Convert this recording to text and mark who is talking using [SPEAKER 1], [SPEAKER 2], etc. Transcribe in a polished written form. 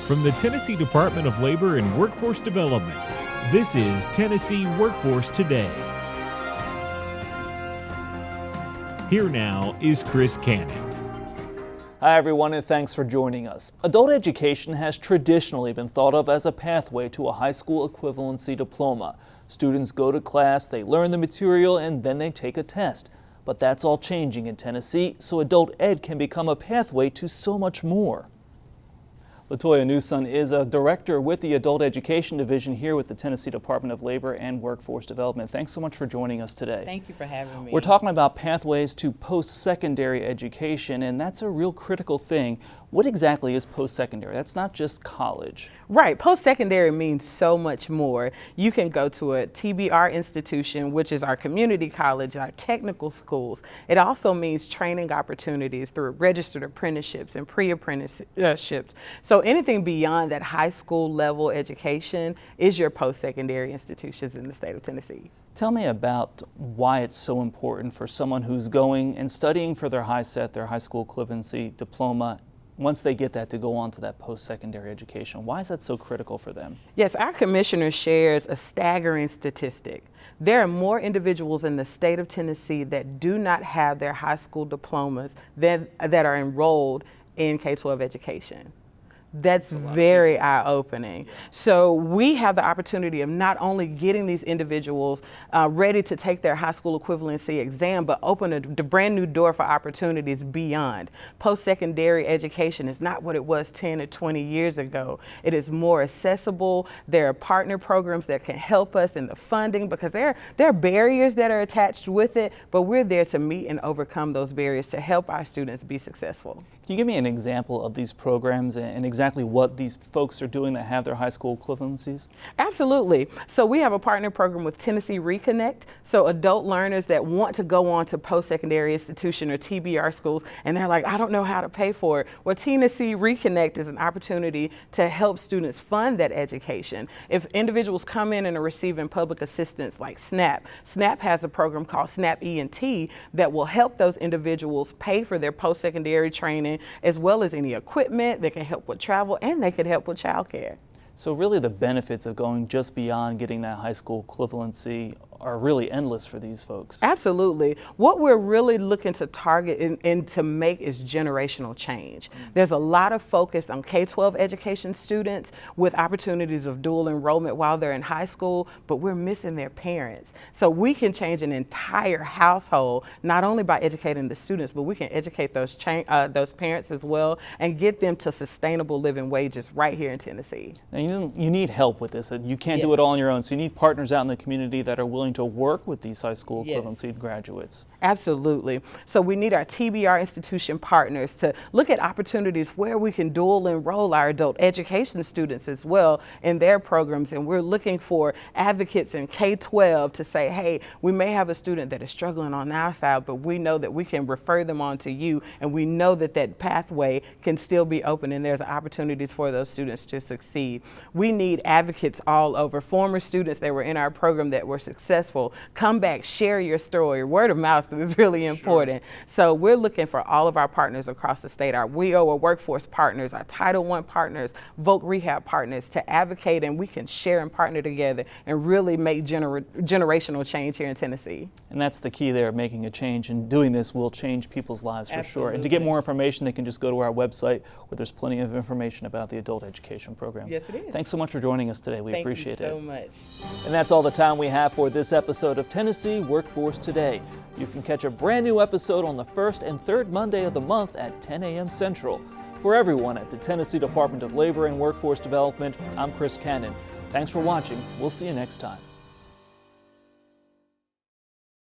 [SPEAKER 1] From the Tennessee Department of Labor and Workforce Development, this is Tennessee Workforce Today. Here now is Chris Cannon.
[SPEAKER 2] Hi everyone, and thanks for joining us. Adult education has traditionally been thought of as a pathway to a high school equivalency diploma. Students go to class, they learn the material, and then they take a test. But that's all changing in Tennessee, so adult ed can become a pathway to so much more. LaToya Newson is a director with the Adult Education Division here with the Tennessee Department of Labor and Workforce Development. Thanks so much for joining us today.
[SPEAKER 3] Thank you for having me.
[SPEAKER 2] We're talking about pathways to post-secondary education, and that's a real critical thing. What exactly is post-secondary? That's not just college.
[SPEAKER 3] Right. Post-secondary means so much more. You can go to a TBR institution, which is our community college, our technical schools. It also means training opportunities through registered apprenticeships and pre-apprenticeships. So anything beyond that high school level education is your post-secondary institutions in the state of Tennessee.
[SPEAKER 2] Tell me about why it's so important for someone who's going and studying for their high school equivalency diploma. Once they get that, to go on to that post-secondary education. Why is that so critical for them?
[SPEAKER 3] Yes, our commissioner shares a staggering statistic. There are more individuals in the state of Tennessee that do not have their high school diplomas that are enrolled in K-12 education. That's very eye-opening. So we have the opportunity of not only getting these individuals ready to take their high school equivalency exam, but open a brand new door for opportunities beyond. Post-secondary education is not what it was 10 or 20 years ago. It is more accessible. There are partner programs that can help us in the funding because there are barriers that are attached with it, but we're there to meet and overcome those barriers to help our students be successful.
[SPEAKER 2] Can you give me an example of these programs and exactly what these folks are doing that have their high school equivalencies?
[SPEAKER 3] Absolutely. So we have a partner program with Tennessee Reconnect. So adult learners that want to go on to post-secondary institution or TBR schools, and they're like, I don't know how to pay for it. Well, Tennessee Reconnect is an opportunity to help students fund that education. If individuals come in and are receiving public assistance like SNAP, SNAP has a program called SNAP E&T that will help those individuals pay for their post-secondary training, as well as any equipment. They can help with travel, and they could help with childcare.
[SPEAKER 2] So really the benefits of going just beyond getting that high school equivalency are really endless for these folks.
[SPEAKER 3] Absolutely. What we're really looking to target and to make is generational change. There's a lot of focus on K-12 education students with opportunities of dual enrollment while they're in high school, but we're missing their parents. So we can change an entire household, not only by educating the students, but we can educate those parents as well and get them to sustainable living wages right here in Tennessee.
[SPEAKER 2] Now you need help with this. You can't do it all on your own, so you need partners out in the community that are willing to work with these high school equivalency graduates.
[SPEAKER 3] Absolutely. So we need our TBR institution partners to look at opportunities where we can dual enroll our adult education students as well in their programs. And we're looking for advocates in K-12 to say, hey, we may have a student that is struggling on our side, but we know that we can refer them on to you, and we know that that pathway can still be open and there's opportunities for those students to succeed. We need advocates all over. Former students that were in our program that were successful, come back, share your story. Word of mouth is really important. Sure. So we're looking for all of our partners across the state, our WIOA workforce partners, our Title I partners, Voc Rehab partners, to advocate, and we can share and partner together and really make generational change here in Tennessee.
[SPEAKER 2] And that's the key there, making a change, and doing this will change people's lives for sure. And to get more information, they can just go to our website where there's plenty of information about the adult education program.
[SPEAKER 3] Yes, it is.
[SPEAKER 2] Thanks so much for joining us today. We appreciate it.
[SPEAKER 3] Thank you so much.
[SPEAKER 2] And that's all the time we have for this episode of Tennessee Workforce Today. You can catch a brand new episode on the first and third Monday of the month at 10 a.m. Central. For everyone at the Tennessee Department of Labor and Workforce Development, I'm Chris Cannon. Thanks for watching. We'll see you next time.